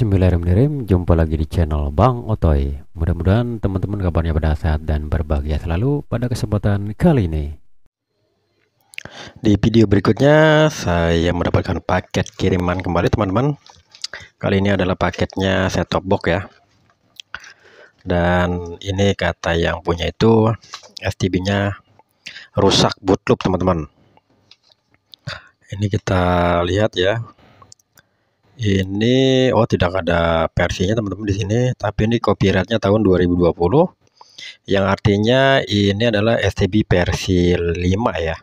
Bismillahirrahmanirrahim. Jumpa lagi di channel Bang Otoy. Mudah-mudahan teman-teman kabarnya pada sehat dan berbahagia selalu pada kesempatan kali ini. Di video berikutnya saya mendapatkan paket kiriman kembali teman-teman. Kali ini adalah paketnya set top box ya. Dan ini kata yang punya itu STB-nya rusak boot loop teman-teman. Ini kita lihat ya. Ini tidak ada versinya teman-teman di sini, tapi ini copyrightnya tahun 2020, yang artinya ini adalah STB versi 5 ya.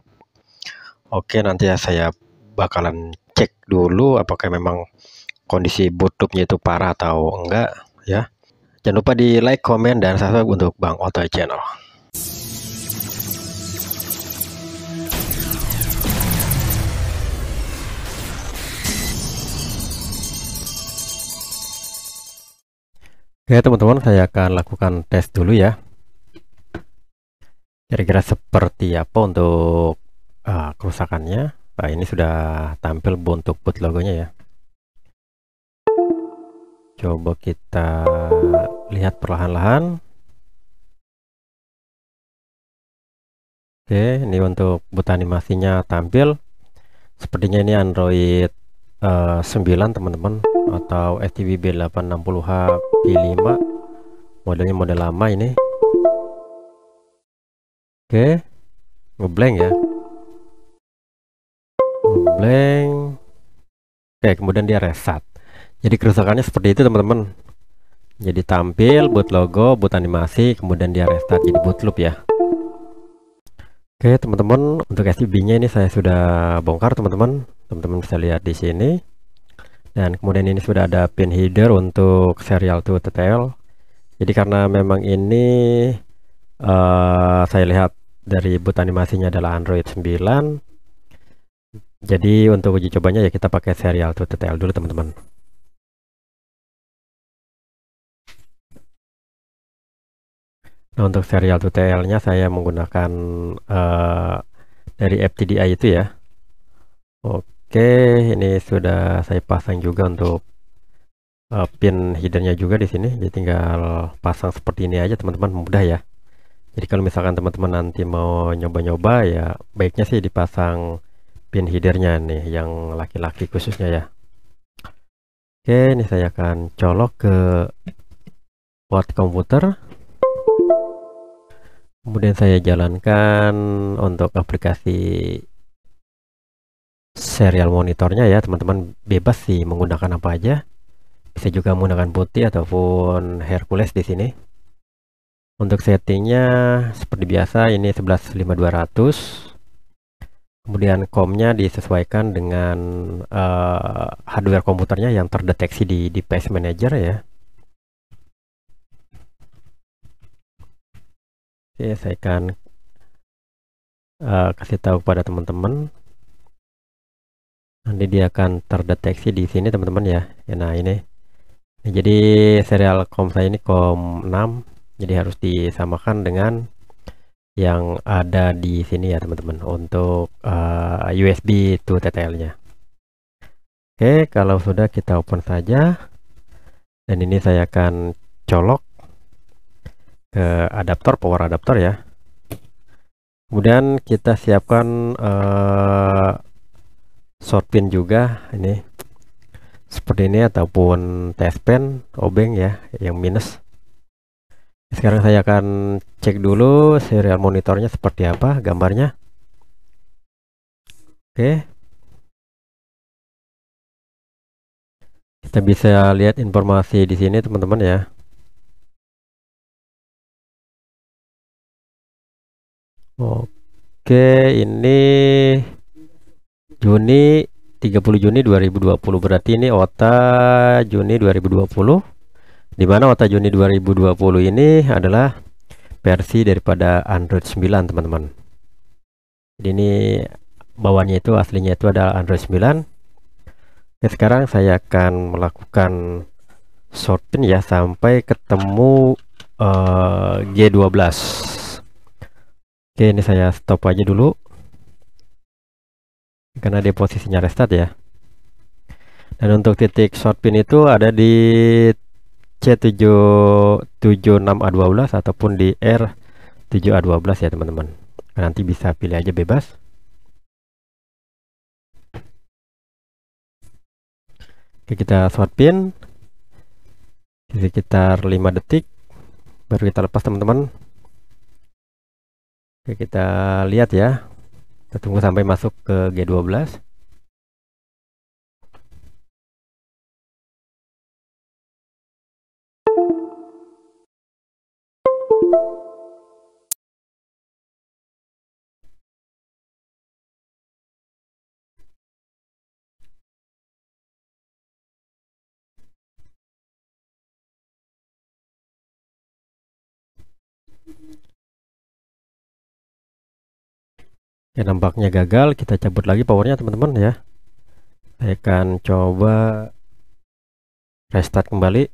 Oke, nanti ya saya bakalan cek dulu apakah memang kondisi boot loop-nya itu parah atau enggak ya. Jangan lupa di like, komen, dan subscribe untuk Bang Otoy Channel. Oke teman-teman, saya akan lakukan tes dulu ya. Kira-kira seperti apa untuk kerusakannya. Nah, ini sudah tampil untuk boot logonya ya. Coba kita lihat perlahan-lahan. Oke, ini untuk boot animasinya tampil. Sepertinya ini Android 9 teman-teman, atau STB B860H P5, modelnya model lama ini. Oke, ngeblank ya, ngeblank. Oke, kemudian dia reset. Jadi kerusakannya seperti itu teman-teman. Jadi tampil boot logo, boot animasi, kemudian dia restart jadi boot loop ya. Oke teman-teman, untuk STB-nya ini saya sudah bongkar teman-teman. Teman-teman bisa lihat di sini. Dan kemudian ini sudah ada pin header untuk serial to TTL. Jadi karena memang ini saya lihat dari boot animasinya adalah Android 9. Jadi untuk uji cobanya ya kita pakai serial to TTL dulu teman-teman. Nah, untuk serial to TTL-nya saya menggunakan dari FTDI itu ya. Oke, ini sudah saya pasang juga untuk pin headernya juga di sini. Jadi tinggal pasang seperti ini aja teman-teman, mudah ya. Jadi kalau misalkan teman-teman nanti mau nyoba-nyoba ya baiknya sih dipasang pin headernya nih, yang laki-laki khususnya ya. Oke, ini saya akan colok ke port komputer. Kemudian saya jalankan untuk aplikasi serial monitornya ya teman-teman, bebas sih menggunakan apa aja. Bisa juga menggunakan putih ataupun Hercules di sini. Untuk settingnya seperti biasa ini 115200. Kemudian COM-nya disesuaikan dengan hardware komputernya yang terdeteksi di device manager ya. Oke, saya akan kasih tahu kepada teman-teman. Nanti dia akan terdeteksi di sini teman-teman ya. Nah ini. Jadi serial COM saya ini COM 6. Jadi harus disamakan dengan yang ada di sini ya teman-teman untuk USB to TTL-nya. Oke, kalau sudah kita open saja. Dan ini saya akan colok ke adaptor, power adaptor ya. Kemudian kita siapkan short pin juga ini seperti ini, ataupun test pen obeng ya yang minus. Sekarang saya akan cek dulu serial monitornya seperti apa gambarnya. Oke, kita bisa lihat informasi di sini teman-teman ya. Oke, ini Juni 30 Juni 2020, berarti ini OTA Juni 2020, dimana OTA Juni 2020 ini adalah versi daripada Android 9 teman-teman. Jadi ini bawaannya itu aslinya itu ada Android 9. Oke, sekarang saya akan melakukan sorting ya sampai ketemu G12. Oke, ini saya stop aja dulu karena dia posisinya restart ya. Dan untuk titik short pin itu ada di C76A12 ataupun di R7A12 ya teman-teman. Nanti bisa pilih aja bebas. Oke, kita short pin di sekitar 5 detik baru kita lepas teman-teman. Oke, kita lihat ya. Kita tunggu sampai masuk ke G12. Ya, nampaknya gagal. Kita cabut lagi powernya teman-teman ya. Saya akan coba restart kembali.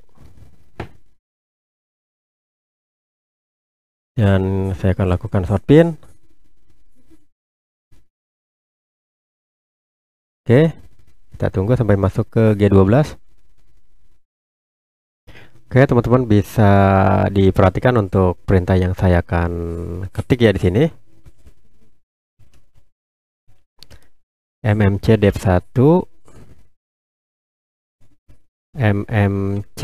Dan saya akan lakukan short pin. Oke, kita tunggu sampai masuk ke G12. Oke, teman-teman bisa diperhatikan untuk perintah yang saya akan ketik ya di sini. MMC dev 1 MMC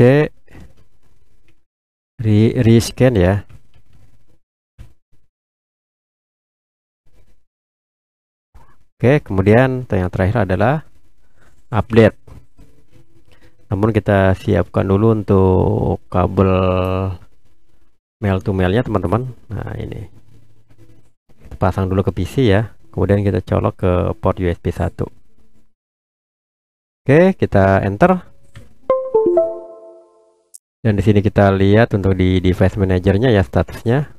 rescan ya. Oke, kemudian yang terakhir adalah update. Namun kita siapkan dulu untuk kabel mail to mailnya teman-teman. Nah, ini kita pasang dulu ke PC ya. Kemudian kita colok ke port USB 1. Oke, kita enter. Dan di sini kita lihat untuk di device manajernya ya statusnya.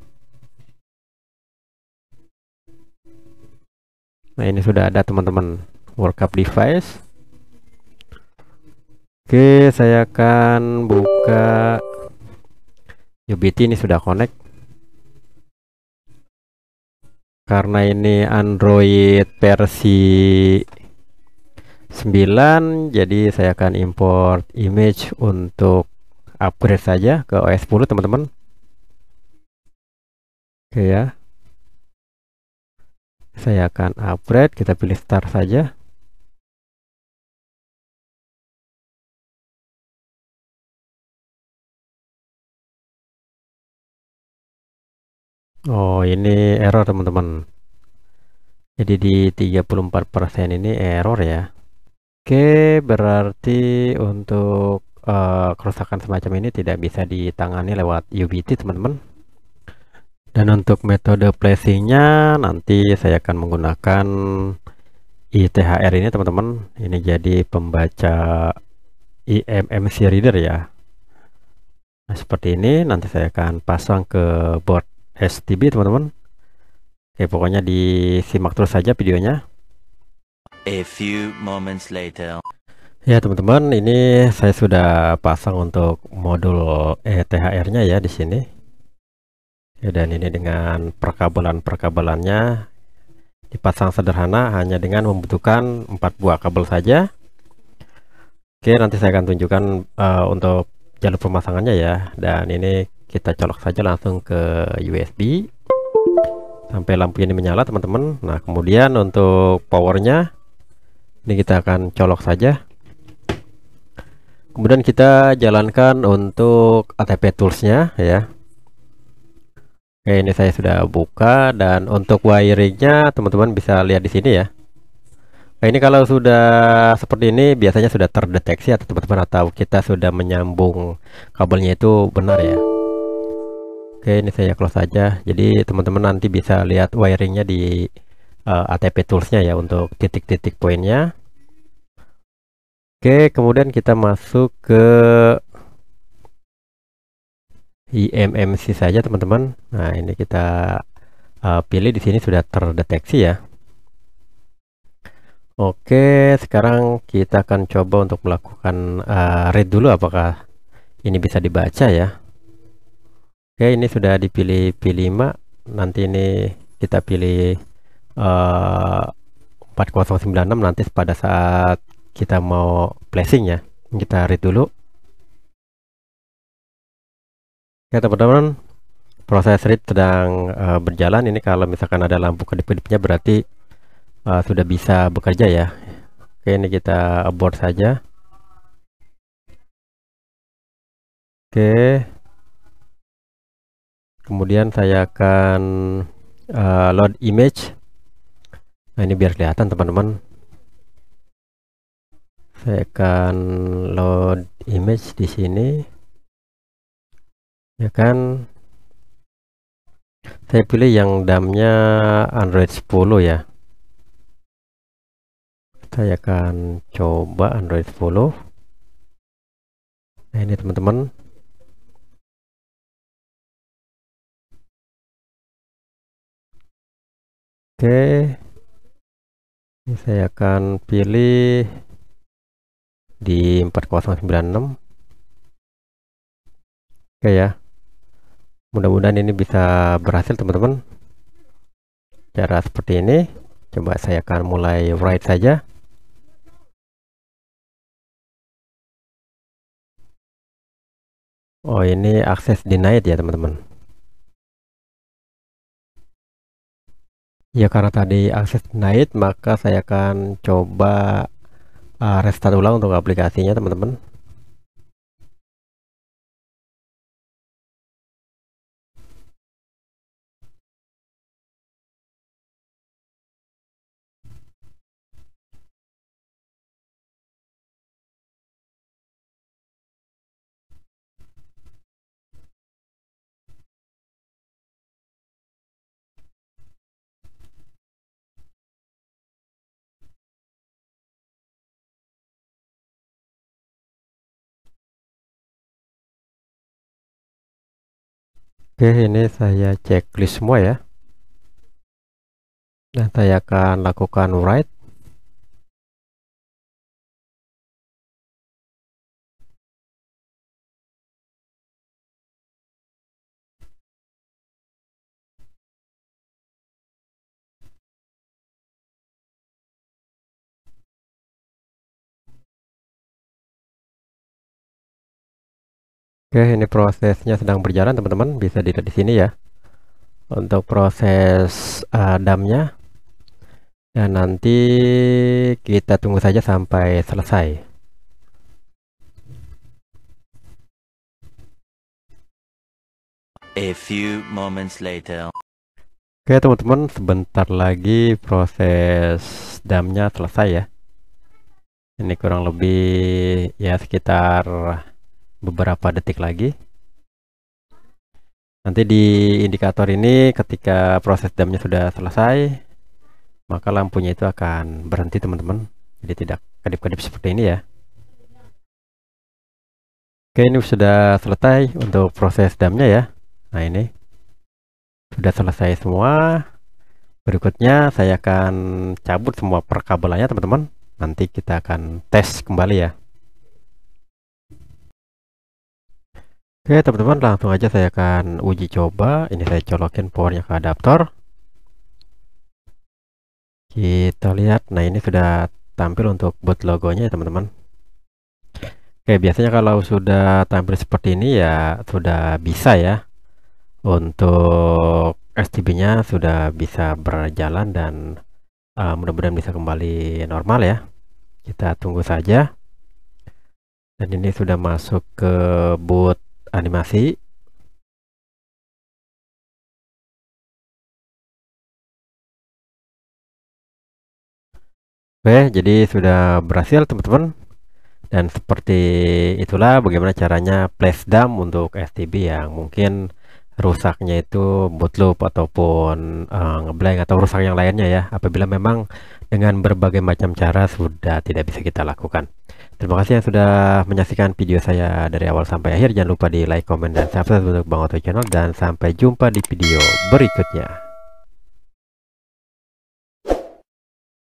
Nah, ini sudah ada teman-teman, workup device. Oke, saya akan buka UBT, ini sudah connect. Karena ini Android versi 9, jadi saya akan import image untuk upgrade saja ke OS 10 teman-teman. Oke ya, saya akan upgrade, kita pilih start saja. Oh, ini error teman-teman. Jadi di 34% ini error ya. Oke, berarti untuk kerusakan semacam ini tidak bisa ditangani lewat UBT teman-teman. Dan untuk metode flashingnya nanti saya akan menggunakan ITHR ini teman-teman. Ini jadi pembaca eMMC reader ya. Nah, seperti ini nanti saya akan pasang ke board STB teman-teman. Oke, pokoknya disimak terus saja videonya. A few moments later. Ya teman-teman, ini saya sudah pasang untuk modul ETHR-nya ya di sini. Ya, dan ini dengan perkabelannya dipasang sederhana hanya dengan membutuhkan 4 buah kabel saja. Oke, nanti saya akan tunjukkan untuk jalur pemasangannya ya. Dan ini kita colok saja langsung ke USB sampai lampu ini menyala teman-teman. Nah, kemudian untuk powernya ini kita akan colok saja. Kemudian kita jalankan untuk ATP toolsnya ya. Oke, ini saya sudah buka, dan untuk wiringnya teman-teman bisa lihat di sini ya. Nah, ini kalau sudah seperti ini biasanya sudah terdeteksi atau teman-teman atau kita sudah menyambung kabelnya itu benar ya. Oke, ini saya close saja. Jadi teman-teman nanti bisa lihat wiringnya di ATP toolsnya ya untuk titik-titik poinnya. Oke, kemudian kita masuk ke eMMC saja teman-teman. Nah, ini kita pilih di sini sudah terdeteksi ya. Oke, sekarang kita akan coba untuk melakukan read dulu apakah ini bisa dibaca ya. Oke, ini sudah dipilih P5. Nanti ini kita pilih 4096. Nanti pada saat kita mau flashing ya. Kita read dulu. Ya teman-teman, proses read sedang berjalan. Ini kalau misalkan ada lampu kedip-kedipnya berarti sudah bisa bekerja ya. Oke, ini kita abort saja. Oke, kemudian saya akan load image. Nah, ini biar kelihatan teman-teman. Saya akan load image di sini. Ya kan, saya pilih yang DAM-nya Android 10 ya. Saya akan coba Android 10. Nah, ini teman-teman. Oke, ini saya akan pilih di 4096. Oke ya, mudah-mudahan ini bisa berhasil teman-teman. Cara seperti ini, coba saya akan mulai write saja. Oh, ini akses denied ya teman-teman. Ya, karena tadi akses denied, maka saya akan coba restart ulang untuk aplikasinya teman-teman. Oke, ini saya checklist semua ya. Dan saya akan lakukan write. Oke, ini prosesnya sedang berjalan teman-teman, bisa dilihat di sini ya. Untuk proses DAM-nya. Dan nanti kita tunggu saja sampai selesai. A few moments later. Oke teman-teman, sebentar lagi proses DAM-nya selesai ya. Ini kurang lebih ya sekitar beberapa detik lagi. Nanti di indikator ini ketika proses DAM-nya sudah selesai, maka lampunya itu akan berhenti teman-teman. Jadi tidak kedip-kedip seperti ini ya. Oke, ini sudah selesai untuk proses DAM-nya ya. Nah, ini sudah selesai semua. Berikutnya saya akan cabut semua perkabelannya teman-teman. Nanti kita akan tes kembali ya. Oke teman-teman, langsung aja saya akan uji coba. Ini saya colokin powernya ke adaptor. Kita lihat, nah ini sudah tampil untuk boot logonya ya teman-teman. Oke, biasanya kalau sudah tampil seperti ini ya sudah bisa ya. Untuk STB-nya sudah bisa berjalan dan mudah-mudahan bisa kembali normal ya. Kita tunggu saja. Dan ini sudah masuk ke boot animasi. Oke, jadi sudah berhasil teman-teman. Dan seperti itulah bagaimana caranya flash DAM untuk STB yang mungkin rusaknya itu bootloop ataupun ngeblank atau rusak yang lainnya ya, apabila memang dengan berbagai macam cara sudah tidak bisa kita lakukan. Terima kasih yang sudah menyaksikan video saya dari awal sampai akhir. Jangan lupa di like, comment, dan subscribe untuk Bang Oto Channel, dan sampai jumpa di video berikutnya.